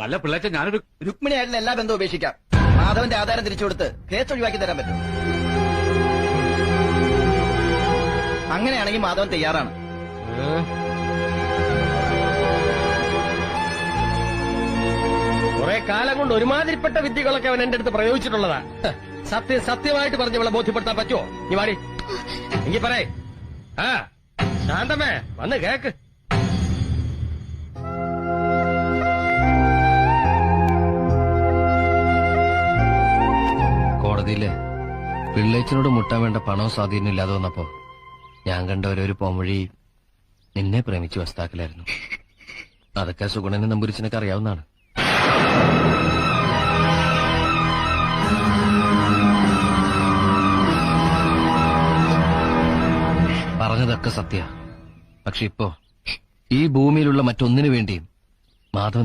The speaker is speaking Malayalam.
അല്ല പിള്ളേച്ച ഞാനൊരു രുക്മിണിയായിട്ടുള്ള എല്ലാ ബന്ധവും ഉപേക്ഷിക്കാം. മാധവന്റെ ആധാരം തിരിച്ചുകൊടുത്ത് കേസ് ഒഴിവാക്കി തരാൻ പറ്റും. അങ്ങനെയാണെങ്കിൽ മാധവൻ തയ്യാറാണ്. കുറെ കാലം കൊണ്ട് ഒരുമാതിരിപ്പെട്ട വിദ്യകളൊക്കെ അവൻ എന്റെ അടുത്ത് പ്രയോഗിച്ചിട്ടുള്ളതാ. സത്യമായിട്ട് പറഞ്ഞ് അവളെ ബോധ്യപ്പെടുത്താൻ പറ്റുമോ? നീ വാടി എങ്കിൽ പറയേ. ആ ശാന്തമേ വന്ന് കേക്ക്. കോടതിയില് പിള്ളേച്ചനോട് മുട്ടാൻ വേണ്ട പണവും സ്വാധീനം ഇല്ലാതെ വന്നപ്പോ ഞാൻ കണ്ട ഒരു പോംവഴി നിന്നെ പ്രേമിച്ച് വസ്താക്കലായിരുന്നു. അതൊക്കെ സുഗുണനും നമ്പൂരിച്ചനൊക്കെ അറിയാവുന്നതാണ്. പറഞ്ഞതൊക്കെ സത്യ. പക്ഷെ ഇപ്പോ ഈ ഭൂമിയിലുള്ള മറ്റൊന്നിനു വേണ്ടിയും മാധവൻ